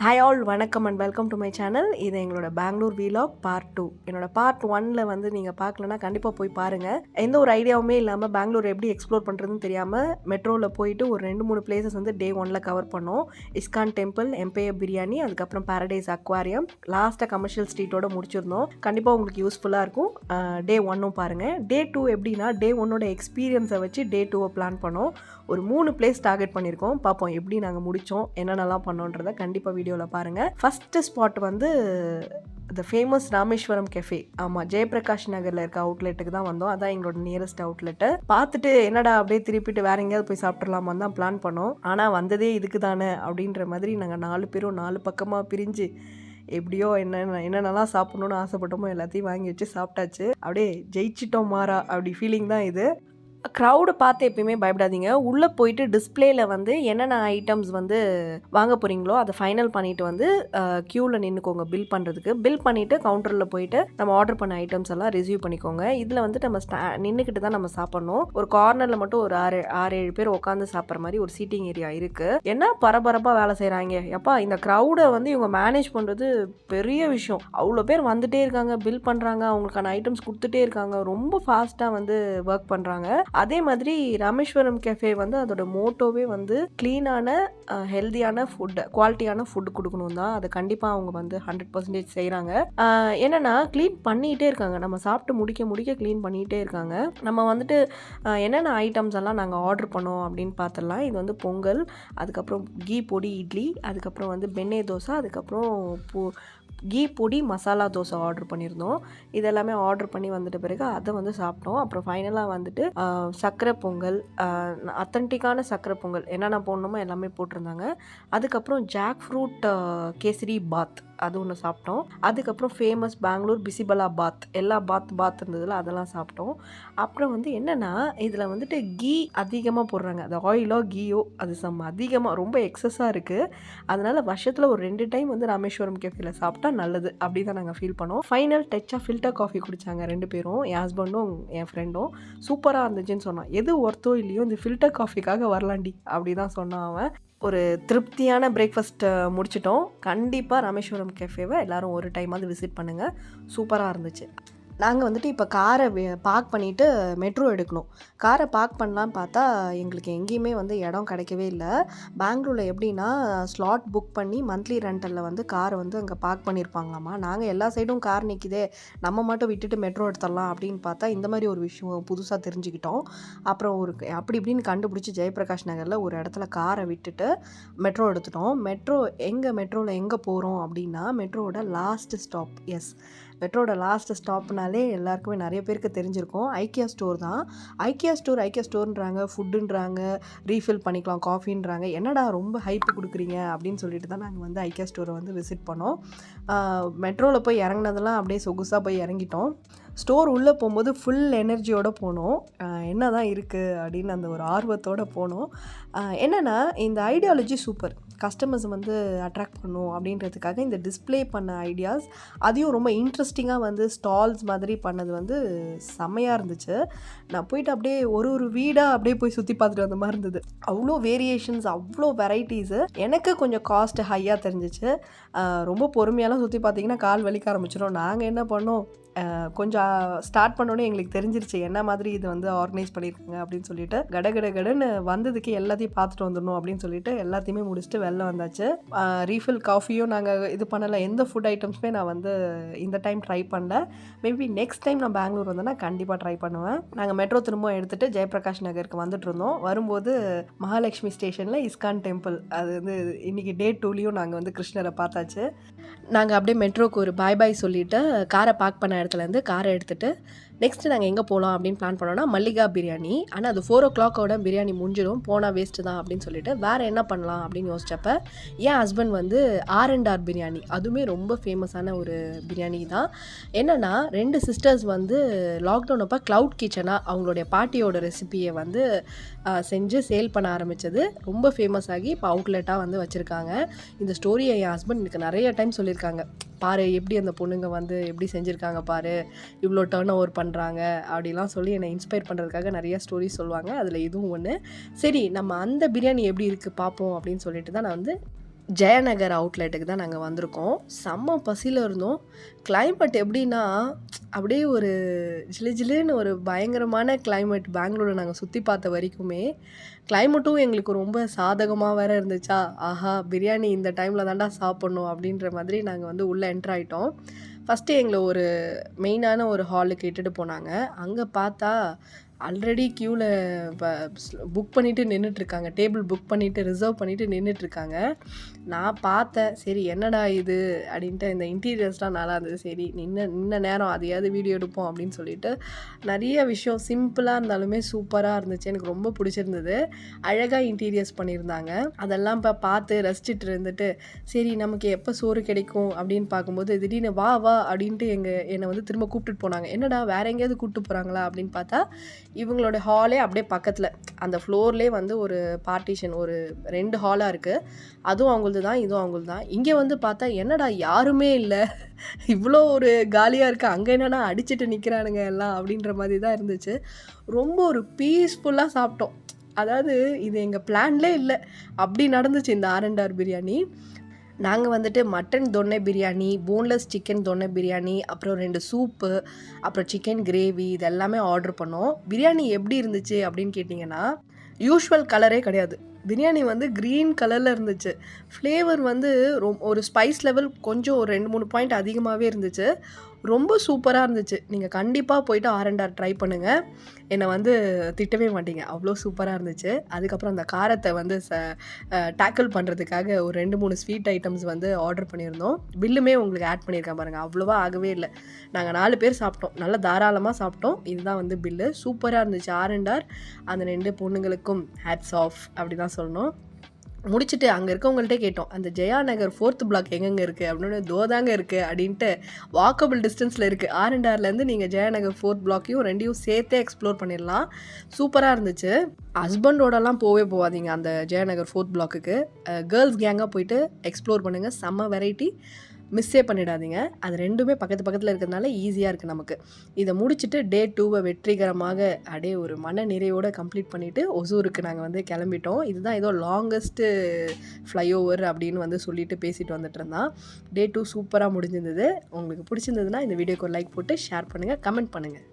Hi all, வணக்கம் and welcome to my channel. இது எங்களோட பெங்களூர் வீலாக் பார்ட் 2. என்னோட பார்ட் 1ல் வந்து நீங்கள் பார்க்கலன்னா கண்டிப்பாக போய் பாருங்கள். எந்த ஒரு ஐடியாவுமே இல்லாமல் பெங்களூர் எப்படி எக்ஸ்ப்ளோர் பண்ணுறதுன்னு தெரியாமல் மெட்ரோவில் போயிட்டு ஒரு 2-3 பிளேசஸ் வந்து டே 1ல் கவர் பண்ணோம். இஸ்கான் டெம்பிள், எம்பையர் பிரியாணி, அதுக்கப்புறம் பாரடைஸ் அக்வாரியம், லாஸ்ட்டாக கமர்ஷியல் ஸ்ட்ரீட்டோட முடிச்சிருந்தோம். கண்டிப்பாக உங்களுக்கு யூஸ்ஃபுல்லாக இருக்கும். டே 1ம் பாருங்கள். டே 2 எப்படின்னா டே 1ஓட எக்ஸ்பீரியன்ஸை வச்சு டே 2வை பிளான் பண்ணோம். ஒரு 3 பிளேஸ் டார்கெட் பண்ணியிருக்கோம். பார்ப்போம் எப்படி நாங்கள் முடித்தோம், என்னென்னலாம் பண்ணோன்றதை கண்டிப்பாக வீடியோவில் பாருங்கள். ஃபஸ்ட்டு ஸ்பாட் வந்து த ஃபேமஸ் ராமேஸ்வரம் கெஃபே. ஆமாம், ஜெயபிரகாஷ் நகரில் இருக்க அவுட்லெட்டுக்கு தான் வந்தோம். அதான் எங்களோட நியரஸ்ட் அவுட்லெட்டு. பார்த்துட்டு என்னடா அப்படியே திருப்பிட்டு வேற எங்கேயாவது போய் சாப்பிட்றலாமான்னு தான் பிளான் பண்ணோம். ஆனால் வந்ததே இதுக்கு தானே அப்படின்ற மாதிரி நாங்கள் 4 பேரும் 4 பக்கமாக பிரிஞ்சு எப்படியோ என்னென்னலாம் சாப்பிட்ணுன்னு ஆசைப்பட்டோமோ எல்லாத்தையும் வாங்கி வச்சு சாப்பிட்டாச்சு. அப்படியே ஜெயிச்சிட்டோம் மாறா அப்படி ஃபீலிங் தான் இது. க்ரௌடு பார்த்து எப்பயுமே பயப்படாதீங்க. உள்ளே போயிட்டு டிஸ்பிளேயில் வந்து என்னென்ன ஐட்டம்ஸ் வந்து வாங்க போகிறீங்களோ அதை ஃபைனல் பண்ணிவிட்டு வந்து க்யூவில் நின்றுக்கோங்க பில் பண்ணுறதுக்கு. பில் பண்ணிவிட்டு கவுண்டரில் போயிட்டு நம்ம ஆர்டர் பண்ண ஐட்டம்ஸ் எல்லாம் ரிசீவ் பண்ணிக்கோங்க. இதில் வந்து நம்ம நின்றுக்கிட்டு தான் நம்ம சாப்பிட்ணும். ஒரு கார்னரில் மட்டும் ஒரு 6-7 பேர் உட்காந்து சாப்பிட்ற மாதிரி ஒரு சீட்டிங் ஏரியா இருக்குது. என்ன பரபரப்பாக வேலை செய்கிறாங்க எப்பா. இந்த க்ரௌடை வந்து இவங்க மேனேஜ் பண்ணுறது பெரிய விஷயம். அவ்வளோ பேர் வந்துகிட்டே இருக்காங்க, பில் பண்ணுறாங்க, அவங்களுக்கான ஐட்டம்ஸ் கொடுத்துட்டே இருக்காங்க. ரொம்ப ஃபாஸ்ட்டாக வந்து ஒர்க் பண்ணுறாங்க. அதே மாதிரி ராமேஸ்வரம் கெஃபே வந்து அதோட மோட்டோவே வந்து க்ளீனான ஹெல்தியான ஃபுட், குவாலிட்டியான ஃபுட் கொடுக்கணும் தான். அதை கண்டிப்பாக அவங்க வந்து 100% செய்கிறாங்க. என்னென்னா க்ளீன் பண்ணிகிட்டே இருக்காங்க. நம்ம சாப்பிட்டு முடிக்க க்ளீன் பண்ணிகிட்டே இருக்காங்க. நம்ம வந்துட்டு என்னென்ன ஐட்டம்ஸ் எல்லாம் நாங்கள் ஆர்டர் பண்ணோம் அப்படின்னு பார்த்துடலாம். இது வந்து பொங்கல், அதுக்கப்புறம் கீ பொடி இட்லி, அதுக்கப்புறம் வந்து பெண்ணே தோசை, அதுக்கப்புறம் கீ பொடி மசாலா தோசை ஆர்டர் பண்ணியிருந்தோம். இதெல்லாமே ஆர்டர் பண்ணி வந்துட்ட பிறகு அதை வந்து சாப்பிட்டோம். அப்புறம் ஃபைனலாக வந்துட்டு சர்க்கரை பொங்கல், அத்தன்டிக்கான சர்க்கரை பொங்கல் என்னென்ன போடணுமோ எல்லாமே போட்டிருந்தாங்க. அதுக்கப்புறம் ஜாக் ஃப்ரூட் கேசரி பாத் அது ஒன்று சாப்பிட்டோம். அதுக்கப்புறம் ஃபேமஸ் பெங்களூர் பிசிபலா பாத், எல்லா பாத் இருந்ததில் அதெல்லாம் சாப்பிட்டோம். அப்புறம் வந்து என்னென்னா இதில் வந்துட்டு கீ அதிகமாக போடுறாங்க. அது ஆயிலோ கீயோ அது அதிகமாக ரொம்ப எக்ஸஸாக இருக்குது. அதனால் வருஷத்தில் ஒரு 2 டைம் வந்து ராமேஸ்வரம் கெஃபேல சாப்பிட்டா நல்லது அப்படி தான் நாங்கள் ஃபீல் பண்ணோம். ஃபைனல் டச்சாக ஃபில்டர் காஃபி குடித்தாங்க 2 பேரும், என் ஹஸ்பண்டும் என் ஃப்ரெண்டும். சூப்பராக இருந்துச்சுன்னு சொன்னான். எது ஒர்த்தோ இல்லையோ இந்த ஃபில்டர் காஃபிக்காக வரலாண்டி அப்படி தான் சொன்னான் அவன். ஒரு திருப்தியான பிரேக்ஃபாஸ்ட்டை முடிச்சிட்டோம். கண்டிப்பாக ராமேஸ்வரம் கெஃபேவை எல்லோரும் ஒரு டைமாவது விசிட் பண்ணுங்கள். சூப்பராக இருந்துச்சு. நாங்கள் வந்துட்டு இப்போ காரை பார்க் பண்ணிவிட்டு மெட்ரோ எடுக்கணும். காரை பார்க் பண்ணலான்னு பார்த்தா எங்களுக்கு எங்கேயுமே வந்து இடம் கிடைக்கவே இல்லை. பெங்களூரில் எப்படின்னா ஸ்லாட் புக் பண்ணி மந்த்லி ரெண்டலில் வந்து காரை வந்து அங்கே பார்க் பண்ணியிருப்பாங்களாமா. நாங்கள் எல்லா சைடும் கார் நிற்கிதே, நம்ம மட்டும் விட்டுட்டு மெட்ரோ எடுத்துடலாம் அப்படின்னு பார்த்தா இந்த மாதிரி ஒரு விஷயம் புதுசாக தெரிஞ்சுக்கிட்டோம். அப்புறம் அப்படி இப்படின்னு கண்டுபிடிச்சி ஜெயபிரகாஷ் நகரில் ஒரு இடத்துல காரை விட்டுட்டு மெட்ரோ எடுத்துட்டோம். மெட்ரோவில் எங்கே போகிறோம் அப்படின்னா மெட்ரோவோட லாஸ்ட் ஸ்டாப். மெட்ரோட லாஸ்ட் ஸ்டாப்னாலே எல்லாருக்குமே நிறைய பேருக்கு தெரிஞ்சிருக்கும். ஐக்கியா ஸ்டோர் தான். ஐக்கியா ஸ்டோர்ன்றாங்க, ஃபுட்டுன்றாங்க, ரீஃபில் பண்ணிக்கலாம் காஃபின்றாங்க. என்னடா ரொம்ப ஹைப்பு கொடுக்குறீங்க அப்படின்னு சொல்லிட்டு தான் நாங்கள் வந்து ஐக்கியா ஸ்டோரை வந்து விசிட் பண்ணோம். மெட்ரோவில் போய் இறங்கினதெல்லாம் அப்படியே சொகுசாக போய் இறங்கிட்டோம். ஸ்டோர் உள்ளே போகும்போது ஃபுல் எனர்ஜியோடு போனோம். என்ன தான் இருக்குது அப்படின்னு அந்த ஒரு ஆர்வத்தோடு போனோம். என்னென்னா இந்த ஐடியாலஜி சூப்பர். கஸ்டமர்ஸ் வந்து அட்ராக்ட் பண்ணும் அப்படின்றதுக்காக இந்த டிஸ்பிளே பண்ண ஐடியாஸ் அதையும் ரொம்ப இன்ட்ரெஸ்டிங்காக வந்து ஸ்டால்ஸ் மாதிரி பண்ணது வந்து செம்மையாக இருந்துச்சு. நான் போயிட்டு அப்படியே ஒரு வீடாக அப்படியே போய் சுற்றி பார்த்துட்டு வந்த மாதிரி இருந்தது. அவ்வளோ வேரியேஷன்ஸ், அவ்வளோ வெரைட்டிஸு. எனக்கு கொஞ்சம் காஸ்ட் ஹையாக தெரிஞ்சிச்சு. ரொம்ப பொறுமையாலாம் சுற்றி பார்த்தீங்கன்னா கால் வலிக்க ஆரம்பிச்சிடும். நாங்கள் என்ன பண்ணோம், கொஞ்சம் ஸ்டார்ட் பண்ணோன்னே எங்களுக்கு தெரிஞ்சிருச்சு என்ன மாதிரி இது வந்து ஆர்கனைஸ் பண்ணியிருக்காங்க அப்படின்னு சொல்லிட்டு கடன்னு வந்ததுக்கு எல்லாத்தையும் பார்த்துட்டு வந்துடணும் அப்படின்னு சொல்லிட்டு எல்லாத்தையுமே முடிச்சுட்டு வெளில வந்தாச்சு. ரீஃபில் காஃபியும் நாங்கள் இது பண்ணலை. எந்த ஃபுட் ஐட்டம்ஸுமே நான் வந்து இந்த டைம் ட்ரை பண்ணல. மேபி நெக்ஸ்ட் டைம் நான் பெங்களூர் வந்தேன்னா கண்டிப்பாக ட்ரை பண்ணுவேன். நாங்கள் மெட்ரோ திரும்ப எடுத்துகிட்டு ஜெயபிரகாஷ் நகருக்கு வந்துட்டு இருந்தோம். வரும்போது மகாலட்சுமி ஸ்டேஷனில் இஸ்கான் டெம்பிள், அது வந்து இன்றைக்கி டே 2லேயும் நாங்கள் வந்து கிருஷ்ணரை பார்த்தாச்சு. நாங்கள் அப்படியே மெட்ரோக்கு ஒரு பாய் சொல்லிவிட்டு காரை பார்க் பண்ண இடத்துலேருந்து காரை எடுத்துகிட்டு நெக்ஸ்ட்டு நாங்கள் எங்கே போகலாம் அப்படின்னு பிளான் பண்ணோன்னா மல்லிகா பிரியாணி. ஆனால் அது 4 o'clock பிரியாணி முடிஞ்சிடும், போனால் வேஸ்ட்டு தான் அப்படின்னு சொல்லிட்டு வேறு என்ன பண்ணலாம் அப்படின்னு யோசிச்சப்போ என் ஹஸ்பண்ட் வந்து R&R பிரியாணி, அதுவுமே ரொம்ப ஃபேமஸான ஒரு பிரியாணி தான். என்னென்னா 2 சிஸ்டர்ஸ் வந்து லாக்டவுன் அப்போ க்ளவுட் கிச்சனாக அவங்களுடைய பாட்டியோட ரெசிபியை வந்து செஞ்சு சேல் பண்ண ஆரம்பித்தது. ரொம்ப ஃபேமஸ் ஆகி இப்போ அவுட்லெட்டாக வந்து வச்சுருக்காங்க. இந்த ஸ்டோரியை என் ஹஸ்பண்ட் எனக்கு நிறைய டைம் சொல்லியிருக்காங்க. பாரு எப்படி அந்த பொண்ணுங்க வந்து எப்படி செஞ்சுருக்காங்க பாரு, இவ்வளோ டர்ன் ஓவர் பண்ணுறாங்க அப்படிலாம் சொல்லி என்னை இன்ஸ்பயர் பண்ணுறதுக்காக நிறைய ஸ்டோரிஸ் சொல்லுவாங்க. அதில் இதுவும் ஒன்று. சரி நம்ம அந்த பிரியாணி எப்படி இருக்குது பார்ப்போம் அப்படின்னு சொல்லிட்டு தான் நான் வந்து ஜெயநகர் அவுட்லெட்டுக்கு தான் நாங்கள் வந்திருக்கோம். செம்ம பசியில் இருந்தோம். கிளைமேட் எப்படின்னா அப்படியே ஒரு ஜிலு ஜிலுன்னு ஒரு பயங்கரமான கிளைமேட். பெங்களூரில் நாங்கள் சுற்றி பார்த்த வரைக்குமே கிளைமேட்டும் எங்களுக்கு ரொம்ப சாதகமாக வேறு இருந்துச்சா, ஆஹா பிரியாணி இந்த டைமில் தாண்டா சாப்பிட்ணும் அப்படின்ற மாதிரி நாங்கள் வந்து உள்ளே என்ட்ரு ஆகிட்டோம். ஃபஸ்ட்டு எங்களை ஒரு மெயினான ஒரு ஹாலுக்கு இட்டுட்டு போனாங்க. அங்கே பார்த்தா ஆல்ரெடி க்யூவில் புக் பண்ணிவிட்டு நின்றுட்டுருக்காங்க. டேபிள் புக் பண்ணிவிட்டு ரிசர்வ் பண்ணிவிட்டு நின்றுட்டுருக்காங்க. நான் பார்த்தேன், சரி என்னடா இது அப்படின்ட்டு. இந்த இன்டீரியர்ஸ்லாம் நல்லா இருந்தது. சரி நின்ன நேரம் அதையாவது வீடியோ எடுப்போம் அப்படின்னு சொல்லிட்டு நிறைய விஷயம் சிம்பிளாக இருந்தாலுமே சூப்பராக இருந்துச்சு. எனக்கு ரொம்ப பிடிச்சிருந்தது. அழகாக இன்டீரியர்ஸ் பண்ணியிருந்தாங்க. அதெல்லாம் இப்போ பார்த்து ரசிச்சுட்டு இருந்துட்டு, சரி நமக்கு எப்போ சோறு கிடைக்கும் அப்படின்னு பார்க்கும்போது திடீர்னு வா வா அப்படின்ட்டு என்னை வந்து திரும்ப கூப்பிட்டுட்டு போனாங்க. என்னடா வேற எங்கேயாவது கூப்பிட்டு போகிறாங்களா அப்படின்னு பார்த்தா, இவங்களோட ஹாலே அப்படியே பக்கத்தில் அந்த ஃப்ளோர்லேயே வந்து ஒரு பார்ட்டிஷன், ஒரு 2 ஹாலாக இருக்குது. அதுவும் அவங்களது தான், இதுவும் அவங்களது தான். இங்கே வந்து பார்த்தா என்னடா யாருமே இல்லை, இவ்வளோ ஒரு காலியாக இருக்குது, அங்கே என்னன்னா அடிச்சுட்டு நிற்கிறானுங்க எல்லாம் அப்படின்ற மாதிரி தான் இருந்துச்சு. ரொம்ப ஒரு பீஸ்ஃபுல்லாக சாப்பிட்டோம். அதாவது இது எங்கள் பிளான்லே இல்லை, அப்படி நடந்துச்சு இந்த R&R பிரியாணி. நாங்கள் வந்துட்டு மட்டன் தொன்னை பிரியாணி, போன்லெஸ் சிக்கன் தொன்னை பிரியாணி, அப்புறம் 2 சூப்பு, அப்புறம் சிக்கன் கிரேவி இது எல்லாமே ஆர்டர் பண்ணோம். பிரியாணி எப்படி இருந்துச்சு அப்படின்னு கேட்டிங்கன்னா, யூஷுவல் கலரே கிடையாது. பிரியாணி வந்து க்ரீன் கலரில் இருந்துச்சு. ஃப்ளேவர் வந்து ஒரு ஸ்பைஸ் லெவல் கொஞ்சம் ஒரு 2-3 பாயிண்ட் அதிகமாகவே இருந்துச்சு. ரொம்ப சூப்பராக இருந்துச்சு. நீங்கள் கண்டிப்பாக போய்ட்டு R&R ட்ரை பண்ணுங்கள். என்னை வந்து திட்டவே மாட்டீங்க, அவ்வளோ சூப்பராக இருந்துச்சு. அதுக்கப்புறம் அந்த காரத்தை வந்து டேக்கிள் பண்ணுறதுக்காக ஒரு 2-3 ஸ்வீட் ஐட்டம்ஸ் வந்து ஆர்டர் பண்ணியிருந்தோம். பில்லுமே உங்களுக்கு ஆட் பண்ணியிருக்கேன் பாருங்கள். அவ்வளோவா ஆகவே இல்லை. நாங்கள் 4 பேர் சாப்பிட்டோம், நல்லா தாராளமாக சாப்பிட்டோம். இதுதான் வந்து பில்லு. சூப்பராக இருந்துச்சு R&R. அந்த 2 பொண்ணுங்களுக்கும் ஹேட்ஸ் ஆஃப் அப்படி தான் சொல்லணும். முடிச்சுட்டு அங்கே இருக்கவங்கள்ட்டே கேட்டோம், அந்த ஜெயா நகர் 4th பிளாக் எங்கெங்கே இருக்குது அப்படின்னு. தோதாங்க இருக்குது அப்படின்ட்டு, வாக்கபிள் டிஸ்டன்ஸில் இருக்குது. R&Rலேருந்து நீங்கள் ஜெயா நகர் 4th பிளாக்கையும் 2யும் சேர்த்தே எக்ஸ்ப்ளோர் பண்ணிடலாம். சூப்பராக இருந்துச்சு. ஹஸ்பண்டோடலாம் போகாதீங்க அந்த ஜெயா நகர் 4th பிளாக்குக்கு. கேர்ள்ஸ் கேங்காக போயிட்டு எக்ஸ்ப்ளோர் பண்ணுங்கள். செம்ம வெரைட்டி, மிஸ்ஸே பண்ணிடாதீங்க. அது 2மே பக்கத்தில் இருக்கிறதுனால ஈஸியாக இருக்குது நமக்கு. இதை முடிச்சுட்டு டே 2வை வெற்றிகரமாக அப்படியே ஒரு மன நிறைவோடு கம்ப்ளீட் பண்ணிவிட்டு ஒசூருக்கு நாங்கள் வந்து கிளம்பிட்டோம். இதுதான் ஏதோ லாங்கஸ்ட்டு ஃப்ளைஓவர் அப்படின்னு வந்து சொல்லிட்டு பேசிட்டு வந்துட்டு இருந்தான். டே 2 சூப்பராக முடிஞ்சிருந்தது. உங்களுக்கு பிடிச்சிருந்ததுன்னா இந்த வீடியோக்கு ஒரு லைக் போட்டு ஷேர் பண்ணுங்கள், கமெண்ட் பண்ணுங்கள்.